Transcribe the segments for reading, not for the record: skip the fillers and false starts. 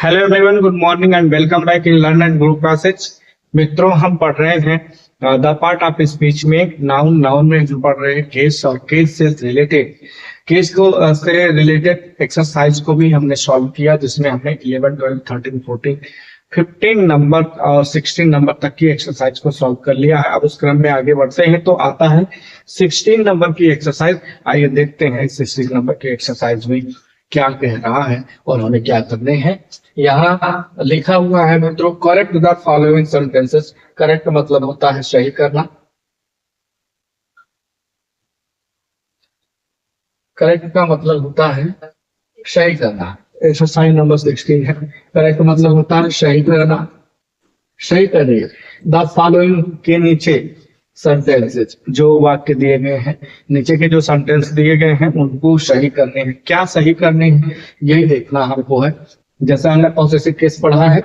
Hello everyone, good morning and welcome back in learn and grow classes. मित्रों, हम पढ़ रहे हैं द पार्ट ऑफ स्पीच में नाउन। नाउन में जो पढ़ रहे हैं केस और केस से रिलेटेड केस को से रिलेटेड एक्सरसाइज को भी हमने सॉल्व किया, जिसमें हमने 11, 12, 13, 14, 15 नंबर और 16 नंबर तक की एक्सरसाइज को सॉल्व कर लिया है। अब उस क्रम में आगे बढ़ते हैं तो आता है 16 नंबर की एक्सरसाइज। आइए देखते हैं 16 नंबर की एक्सरसाइज में क्या कह रहा है और हमें क्या करने हैं। यहाँ लिखा हुआ है मित्रों, correct the following sentences. Correct मतलब होता है सही करना। करेक्ट का मतलब होता है सही करना। एक्सरसाइज नंबर 16 है। करेक्ट मतलब होता है सही करना। सही करिए। द फॉलोइंग के नीचे सेंटेंसेस, जो वाक्य दिए गए हैं, नीचे के जो सेंटेंस दिए गए हैं उनको सही करने हैं। क्या सही करने हैं यही देखना हमको है। जैसा हमने पॉसेसिव केस पढ़ा है,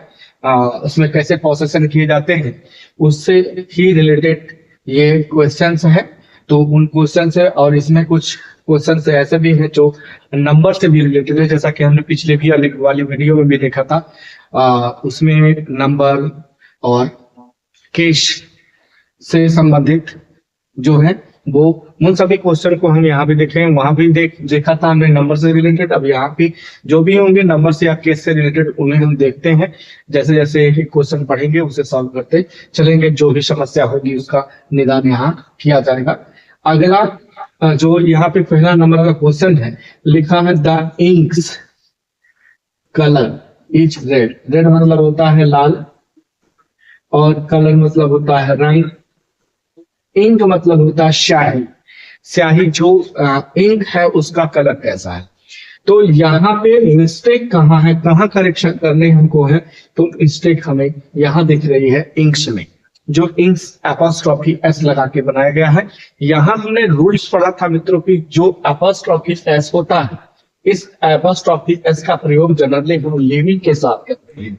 उसमें कैसे पॉसेशन किए जाते हैं उससे ही रिलेटेड ये क्वेश्चंस है। तो उन क्वेश्चन से, और इसमें कुछ क्वेश्चन ऐसे भी हैं जो नंबर से भी रिलेटेड है, जैसा कि हमने पिछले भी वाली वीडियो में भी देखा था। उसमें नंबर और केस से संबंधित जो है वो, उन सभी क्वेश्चन को हम यहाँ भी देखें। वहां भी देखा था हमने नंबर से रिलेटेड। अब यहाँ भी जो भी होंगे नंबर से या केस से रिलेटेड उन्हें हम देखते हैं। जैसे जैसे क्वेश्चन पढ़ेंगे उसे सॉल्व करते चलेंगे। जो भी समस्या होगी उसका निदान यहाँ किया जाएगा। अगला जो यहाँ पे पहला नंबर का क्वेश्चन है, लिखा है the inks colour is red. Red मतलब होता है लाल और कलर मतलब होता है रंग। इंक मतलब होता है स्याही। स्याही जो इंक है उसका कलर कैसा है। तो यहाँ पे मिस्टेक कहाँ है, कहाँ करेक्शन करने हमको है, तो मिस्टेक हमें यहाँ दिख रही है इंक्स में। जो इंक्स एपोस्ट्रोफी एस लगा के बनाया गया है। यहाँ हमने रूल्स पढ़ा था मित्रों की, जो एपोस्ट्रोफी एस होता है, इस एपोस्ट्रोफी एस का प्रयोग जनरली हम लिविंग के साथ करते हैं।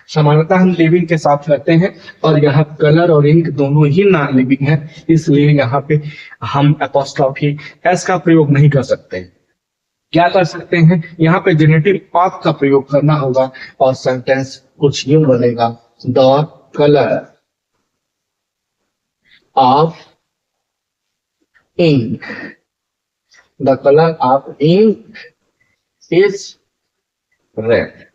सामान्यतः हम लिविंग के साथ करते हैं, और यहाँ कलर और इंक दोनों ही नॉन लिविंग है, इसलिए यहाँ पे हम एपोस्ट्रोफी एस का प्रयोग नहीं कर सकते। क्या कर सकते हैं, यहाँ पे जेनेटिव ऑफ का प्रयोग करना होगा और सेंटेंस कुछ यूं बनेगा, the colour of ink, the colour of ink is red.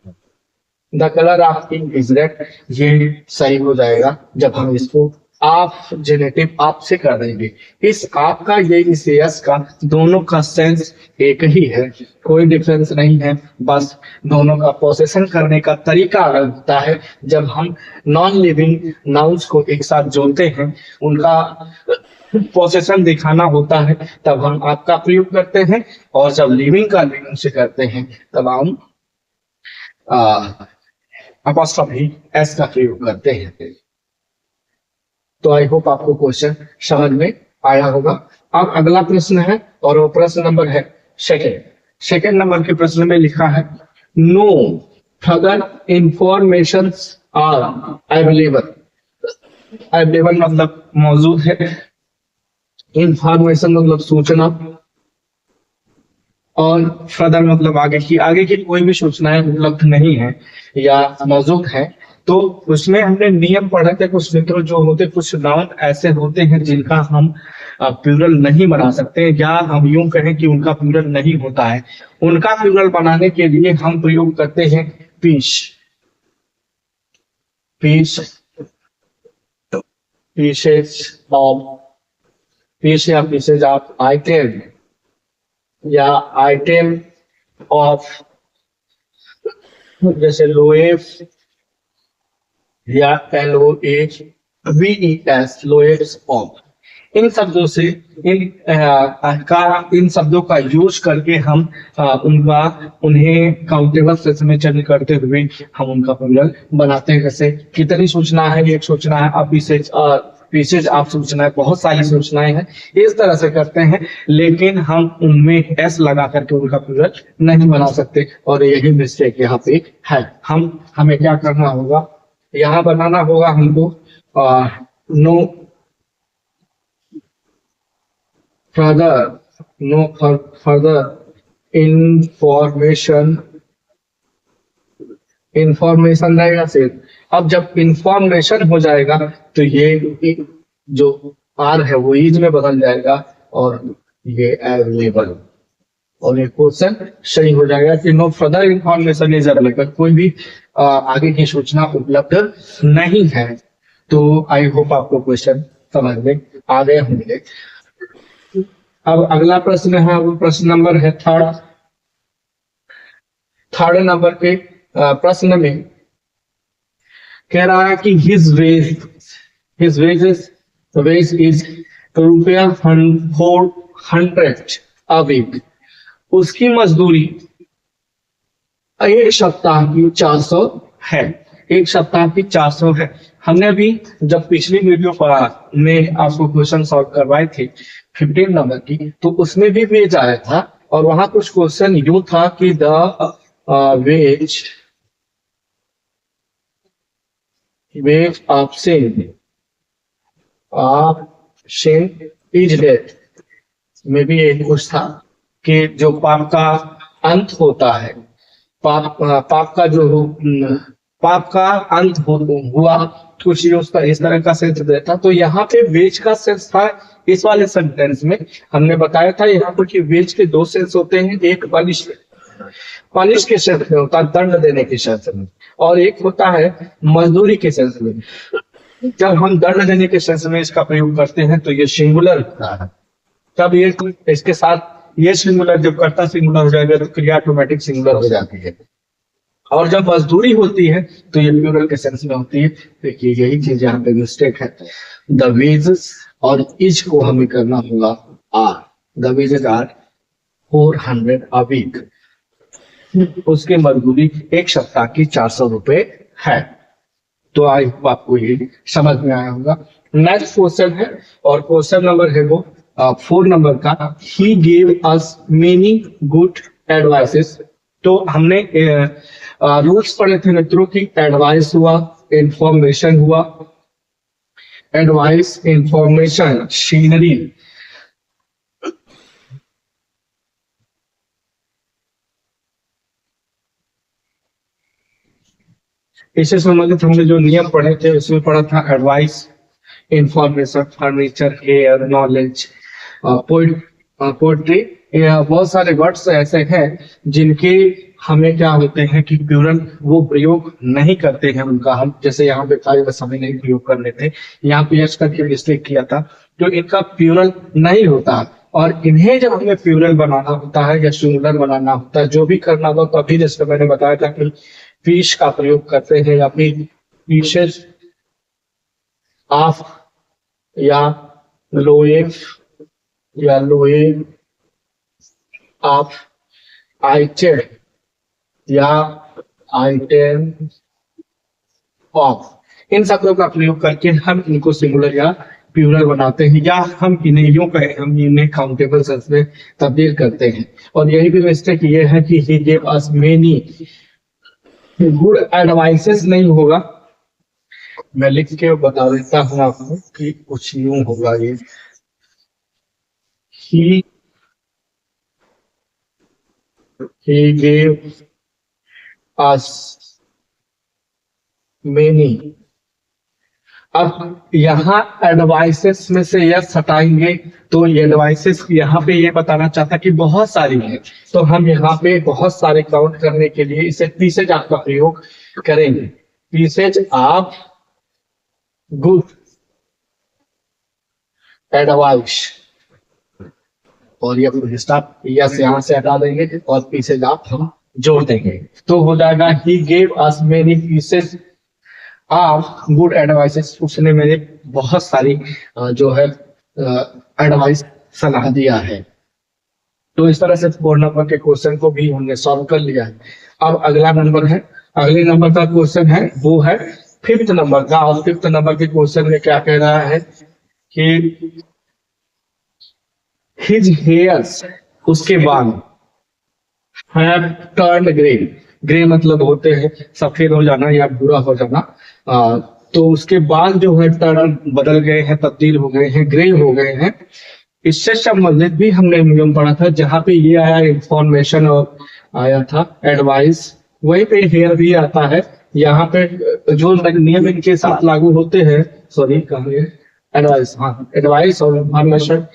The colour of ink is red, ये सही हो जाएगा जब हम इसको आप जेनेटिव आप से कर देंगे। इस आप का ये इस यस का दोनों का सेंस एक ही है, कोई डिफरेंस नहीं है। बस दोनों का पोसेशन करने का तरीका अलग होता है। जब हम नॉन लिविंग नाउन्स को एक साथ जोड़ते हैं, उनका पोसेशन दिखाना होता है, तब हम आपका प्रयोग करते हैं। और जब लिविंग का लिविंग से करते हैं तब हम अपॉस्ट्रोफी एस का प्रयोग करते हैं। तो आई होप आपको क्वेश्चन समझ में आया होगा। अब अगला प्रश्न है, और वो प्रश्न नंबर है सेकेंड। सेकेंड नंबर के प्रश्न में लिखा है, no further information are available. Available मतलब मौजूद है, इंफॉर्मेशन मतलब सूचना, और फर्दर मतलब आगे की कोई भी सूचनाएं उपलब्ध नहीं है या मौजूद है। तो उसमें हमने नियम पढ़े थे कुछ मित्रों, जो होते कुछ नाउन ऐसे होते हैं जिनका हम प्लूरल नहीं बना सकते, या हम यूं कहें कि उनका प्लूरल नहीं होता है। उनका प्लूरल बनाने के लिए हम प्रयोग करते हैं piece. Piece, pieces of, piece या पीसेज ऑफ आइटम, या आइटम ऑफ, जैसे लोएफ या LOAVES, लोएफ्स ऑफ। इन शब्दों से इन शब्दों का यूज करके हम उन्हें काउंटेबल सेशन में चर्चा करते हुए हम उनका प्लूरल बनाते हैं। जैसे कितनी सूचना है, एक सूचना है। अब पीसेज आप सूचनाएं, बहुत सारी सूचनाएं हैं, इस तरह से करते हैं, लेकिन हम उनमें एस लगा करके उनका प्लूरल नहीं बना सकते, और यही मिस्टेक यहाँ पे है। हमें क्या करना होगा, यहाँ बनाना होगा हमको नो फर्दर इंफॉर्मेशन इंफॉर्मेशन रहेगा सिर्फ। अब जब इंफॉर्मेशन हो जाएगा तो ये जो आर है वो इज में बदल जाएगा और ये अवेलेबल, और ये क्वेश्चन सही हो जाएगा कि no further information is available, कोई भी आगे की सूचना उपलब्ध नहीं है। तो आई होप आपको क्वेश्चन समझ में आ गए होंगे। अब अगला प्रश्न है, वो प्रश्न नंबर है थर्ड नंबर पे प्रश्न में कह रहा है कि his wage is ₹400 a week. उसकी मजदूरी एक सप्ताह की 400 है। एक सप्ताह की 400 है। हमने अभी जब पिछली वीडियो में आपको क्वेश्चन सॉल्व करवाए थे 15 नंबर की, तो उसमें भी वेज आया था और वहां कुछ क्वेश्चन यूं था कि the ways of sin is death में भी एक कुछ था कि जो पाप का अंत होता है, पाप का अंत हुआ, कुछ उसका इस तरह का सेंस देता। तो यहाँ पे वेज का सेंस था इस वाले सेंटेंस में। हमने बताया था यहाँ पर कि वेज के दो सेंस होते हैं, एक पनिश के सेंस में होता है, दंड देने के सेंस में, और एक होता है मजदूरी के सेंस में। जब हम दंड देने के सेंस में इसका प्रयोग करते हैं तो ये सिंगुलर होता है। तब ये इसके साथ ये सिंगुलर, जब कर्ता सिंगुलर हो जाएगा तो क्रिया ऑटोमेटिक सिंगुलर हो जाती है। और जब मजदूरी होती है तो ये प्लूरल के सेंस में होती है। देखिए यही चीज यहाँ पे मिस्टेक है। द वेजेस और इज को हमें करना होगा are. The wages are 400 a week. उसकी मजदूरी एक सप्ताह की 400 रुपए है। तो आई होप आपको ये समझ में आया होगा। नेक्स्ट क्वेश्चन है और क्वेश्चन नंबर है वो 4 नंबर का। He gave us many good advices. तो हमने रूल्स पढ़े थे मित्रों की एडवाइस हुआ, इंफॉर्मेशन हुआ, एडवाइस, इंफॉर्मेशन, सीनरी। इससे संबंधित हमने जो नियम पढ़े थे उसमें पढ़ा था advice, information, furniture, hair, knowledge, poetry. बहुत सारे वर्ड्स ऐसे हैं जिनके हमें क्या होते हैं कि प्लूरल वो प्रयोग नहीं करते हैं उनका। हम जैसे यहाँ पे फाइव समय नहीं प्रयोग करने थे, यहाँ पे यश करके मिस्टेक किया था, तो इनका प्लूरल नहीं होता। और इन्हें जब हमें प्लूरल बनाना होता है या सिंगुलर बनाना होता है, जो भी करना हो, तो अभी जैसे मैंने बताया था कि पीस का प्रयोग करते हैं या फिर पीसेस ऑफ या लोएफ या लोए ऑफ आइटेम या आइटम ऑफ, इन शब्दों का प्रयोग करके हम इनको सिंगुलर या प्लूरल बनाते हैं, या हम इन्हें यूं कहें, हम इन्हें काउंटेबल सेंस में तब्दील करते हैं। और यही भी मिस्टेक ये है कि he gave us many good advices नहीं होगा। मैं लिख के बता देता हूं आपको कि कुछ यूं होगा ये। He gave us many। अब यहाँ एडवाइसेस में से यस हटाएंगे तो ये एडवाइसेस यहाँ पे ये बताना चाहता कि बहुत सारी है, तो हम यहाँ पे बहुत सारे काउंट करने के लिए इसे पीसेज ऑफ का प्रयोग करेंगे। पीसेज ऑफ गुड एडवाइस, और ये स्टाफ यस यहाँ से हटा देंगे और पीसेज ऑफ हम जोड़ देंगे, तो हो जाएगा he gave us many pieces of good advices. उसने मेरे बहुत सारी जो है एडवाइस सलाह दिया है। तो इस तरह से 4 नंबर के क्वेश्चन को भी हमने सॉल्व कर लिया है। अब अगला नंबर है, अगले नंबर का क्वेश्चन है वो है 5th नंबर का। और 5th नंबर के क्वेश्चन में क्या कह रहा है कि हिज हेयर्स, उसके बाल, हैव टर्न्ड ग्रे। ग्रे मतलब होते हैं सफेद हो जाना या भूरा हो जाना। तो उसके बाल जो है टर्न, बदल गए हैं, तब्दील हो गए हैं, ग्रे हो गए हैं। इससे संबंधित भी हमने नियम पढ़ा था, जहां पे ये आया इंफॉर्मेशन और आया था एडवाइस, वहीं पे हेयर भी आता है। यहाँ पे जो नियम इनके साथ लागू होते हैं, सॉरी कहाँ है, एडवाइस, हाँ एडवाइस और इंफॉर्मेशन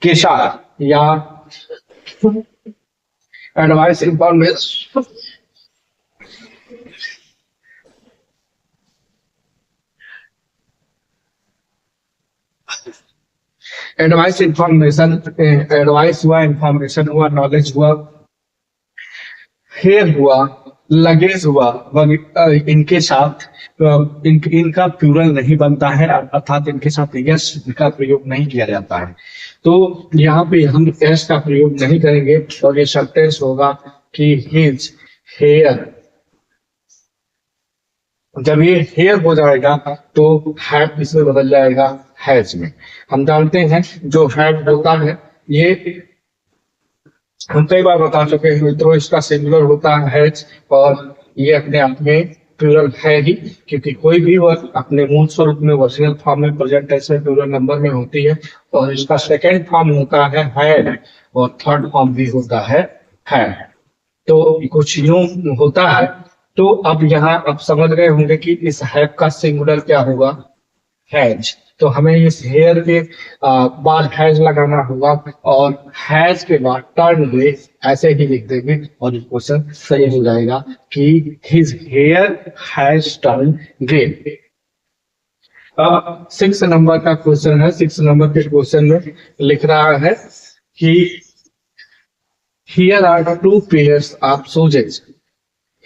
के साथ, या एडवाइस इंफॉर्मेशन, एडवाइस हुआ, इंफॉर्मेशन हुआ, नॉलेज हुआ, हेयर हुआ, लगेज हुआ, इनके साथ इनका प्लूरल नहीं बनता है, अर्थात इनके साथ यस का प्रयोग नहीं किया जाता है। तो यहाँ पे हम यस का प्रयोग नहीं करेंगे और ये सेंटेंस होगा कि हिज हेयर। जब ये हेयर हो जाएगा तो हैव इसमें बदल जाएगा हैज में। हम जानते हैं जो हैव होता है, ये हम कई बार बता चुके हैं मित्रों, इसका सिंगुलर होता है हैज, और ये अपने आप में प्लूरल है ही, क्योंकि कोई भी वर्ड अपने मूल स्वरूप में वर्चुअल फॉर्म में प्रेजेंट टेंस में प्लूरल नंबर में होती है, और इसका सेकेंड फॉर्म होता है हैड, और थर्ड फॉर्म भी होता है हैड। तो कुछ यूं होता है। तो अब यहाँ आप समझ गए होंगे कि इस हैव का सिंगुलर क्या होगा, हैज। तो हमें इस हेयर के बाद हैज लगाना होगा, और हैज के बाद टर्न ग्रे ऐसे ही लिख देंगे और क्वेश्चन सही हो जाएगा कि his hair has turn grey. अब 6 नंबर का क्वेश्चन है। 6 नंबर के क्वेश्चन में लिख रहा है कि here are two pairs of shoes.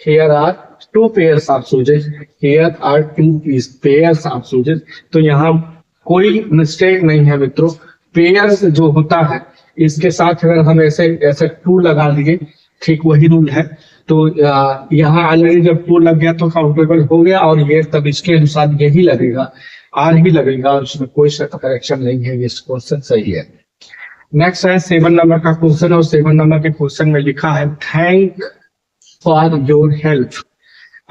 Here are two pairs of shoes. Here are two pairs of shoes. तो यहाँ कोई मिस्टेक नहीं है मित्रों। पेयर्स जो होता है, इसके साथ अगर हम ऐसे ऐसे टू लगा दिए, ठीक वही रूल है। तो यहाँ ऑलरेडी जब टू लग गया तो काउंटेबल हो गया, और ये तब इसके अनुसार यही लगेगा, आर ही लगेगा, उसमें कोई करेक्शन नहीं है। ये क्वेश्चन सही है। नेक्स्ट है 7 नंबर का क्वेश्चन, और 7 नंबर के क्वेश्चन में लिखा है थैंक फॉर योर हेल्प।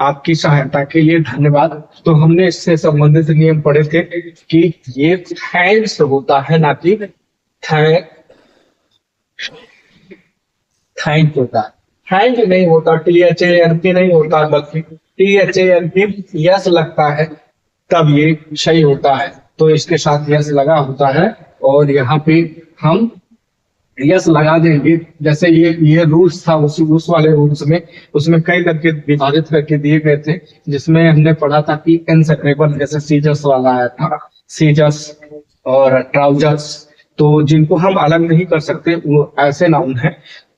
आपकी सहायता के लिए धन्यवाद। तो हमने इससे संबंधित नियम पढ़े थे कि ये थैंक्स होता है, ना कि थैंक होता है। थैंक नहीं होता, THANK नहीं होता, बल्कि THANK यस लगता है, तब ये सही होता है। तो इसके साथ यस लगा होता है, और यहाँ पे हम यस लगा देंगे। जैसे ये रूल्स था, उस वाले रूल्स में, उसमें कई करके विभाजित करके दिए गए थे, जिसमें हमने पढ़ा था कि इनसेपरेबल, जैसे सीजर्स वाला आया था, सीजर्स और ट्राउजर्स, तो जिनको हम अलग नहीं कर सकते वो ऐसे नाउन है।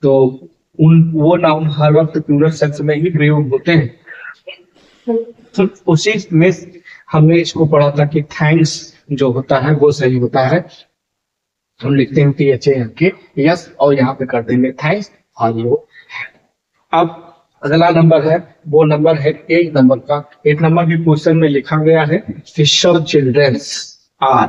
तो वो नाउन हर वक्त प्लूरल सेंस में ही प्रयोग होते हैं। तो उसी में हमने इसको पढ़ा था कि थैंक्स जो होता है वो सही होता है। हम लिखते हैं THANK यस, और यहाँ पे कर देंगे थैंक्स फॉर योर। अब अगला नंबर है, वो नंबर है 8 नंबर का। 8 नंबर के क्वेश्चन में लिखा गया है कि सब चिल्ड्रंस आर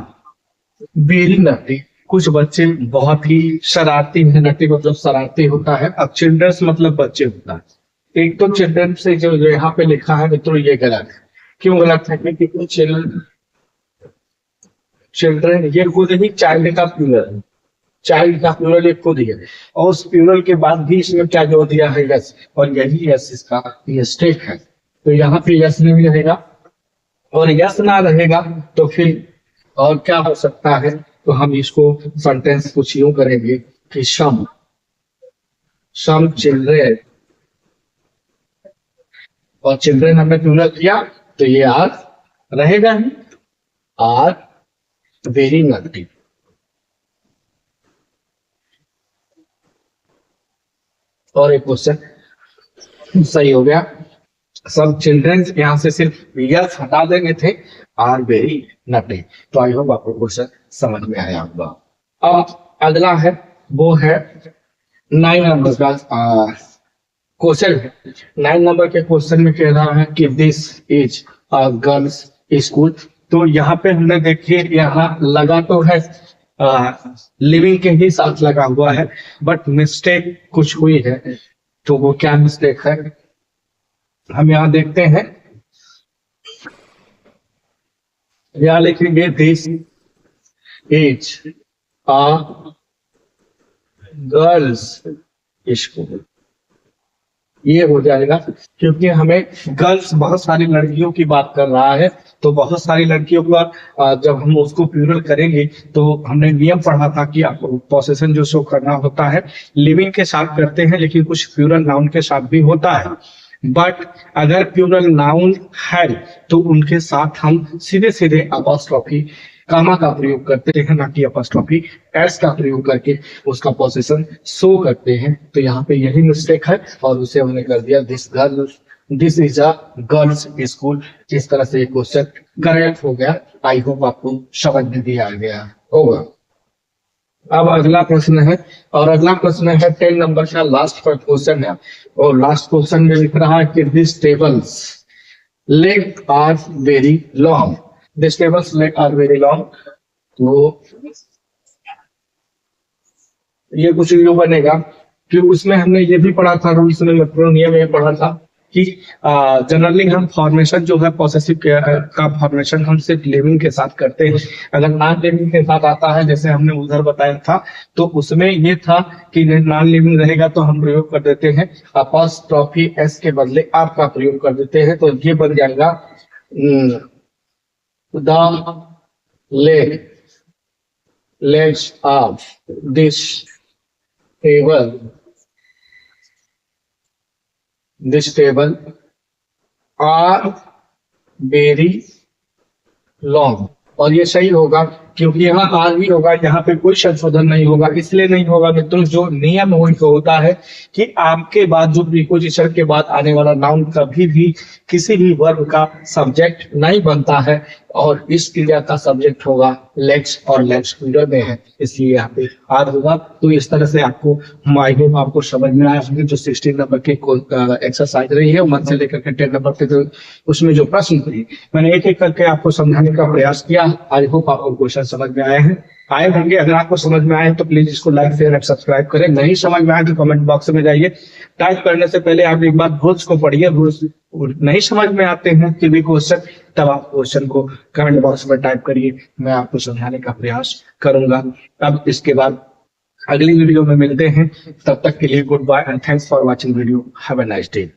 वेरी नटी। कुछ बच्चे बहुत ही शरारती हैं। नटी मतलब शरारती होता है। अब चिल्ड्रंस मतलब बच्चे होता है। एक तो चिल्ड्रन से जो यहाँ पे लिखा है मित्रों, ये गलत है। क्यों गलत है? क्योंकि चिल्ड्रन ये खुद ही चाइल्ड का प्लूरल है। चाइल्ड का प्लूरल एक खुद ही है, और उस प्लूरल के बाद भी इसमें क्या जोड़ दिया है, यस, और यही यस इसका मिस्टेक है। तो यहाँ पे यस नहीं रहेगा, और यस ना रहेगा तो फिर और क्या हो सकता है? तो हम इसको सेंटेंस कुछ यूं करेंगे कि सम चिल्ड्रेन, और चिल्ड्रेन हमने प्लूरल किया तो ये आर रहेगा ही, आर वेरी नटी। और एक क्वेश्चन सही हो गया। सब चिल्ड्रन यहां से सिर्फ यस हटा देंगे थे, आर वेरी नटी। तो आई होप आपको क्वेश्चन समझ में आया होगा। अब अगला है, वो है 9 नंबर का क्वेश्चन है। 9 नंबर के क्वेश्चन में कह रहा है कि this is a girls school. तो यहाँ पे हमने देखिए, यहाँ लगा तो है लिविंग के ही साथ लगा हुआ है, बट मिस्टेक कुछ हुई है। तो वो क्या मिस्टेक है, हम यहाँ देखते हैं। यहाँ लिखेंगे this is a girls school. ये हो जाएगा, क्योंकि हमें गर्ल्स बहुत सारी लड़कियों की बात कर रहा है, तो बहुत सारी लड़कियों का जब हम उसको प्लूरल करेंगे तो हमने नियम पढ़ा था कि आपको पोसेशन जो शो करना होता है लिविंग के साथ करते हैं, लेकिन कुछ प्लूरल नाउन के साथ भी होता है। बट अगर प्लूरल नाउन है तो उनके साथ हम सीधे सीधे अपॉस्ट्रोफी कामा का प्रयोग करते हैं, ना कि अपॉस्ट्रोफी एस का प्रयोग करके उसका पोजीशन शो करते हैं। तो यहाँ पे यही मिस्टेक है और उसे हमने कर दिया this is a girls school. इस तरह से क्वेश्चन करेक्ट हो गया। आई होप आपको समझ में भी आ गया होगा। अब अगला प्रश्न है, और अगला प्रश्न है 10 नंबर का लास्ट पर क्वेश्चन है, और लास्ट क्वेश्चन में लिख रहा है कि this table's leg are very long. This table's leg are very long, तो ये कुछ यूं बनेगा कि उसमें हमने ये भी पढ़ा था, रूल्स में नियम में पढ़ा था कि जनरली हम फॉर्मेशन जो है पॉसेसिव का फॉर्मेशन हम सिर्फ लिविंग के साथ करते हैं। अगर नॉन लिविंग के साथ आता है जैसे हमने उधर बताया था, तो उसमें ये था कि नॉन लिविंग रहेगा तो हम प्रयोग कर देते हैं अपॉस्ट्रोफी एस के बदले आप का प्रयोग कर देते हैं। तो ये बन जाएगा the legs of this table are very long. और ये सही होगा क्योंकि यहाँ आर भी होगा, यहाँ पे कोई संशोधन नहीं होगा। इसलिए नहीं होगा मित्रों, जो नियम होता है कि आपके बाद जो प्रीपोजिशन के बाद आने वाला नाउन कभी भी किसी भी वर्ब का सब्जेक्ट नहीं बनता है, और इस क्रिया का सब्जेक्ट होगा लेग्स, और लेग्स प्लूरल में है, इसलिए यहाँ पे आर होगा। तो इस तरह से आपको आई होप आपको समझ में आया होगा। जो 16 नंबर के एक्सरसाइज रही है 1 से लेकर के 10 नंबर के, तो उसमें जो प्रश्न थे मैंने एक एक करके आपको समझाने का प्रयास किया। आई होप आपको क्वेश्चन समझ में आए होंगे। अगर आपको समझ में आए तो प्लीज इसको लाइक शेयर और सब्सक्राइब करें। नहीं समझ में आए तो कमेंट बॉक्स में जाइए, टाइप करने से पहले आप एक बार रूल्स को पढ़िए। रूल्स नहीं समझ में आते हैं कि भी क्वेश्चन, तब आप क्वेश्चन को कमेंट बॉक्स में टाइप करिए, मैं आपको समझाने का प्रयास करूंगा। अब इसके बाद अगली वीडियो में मिलते हैं, तब तक के लिए good bye and thanks for watching video. Have a nice day.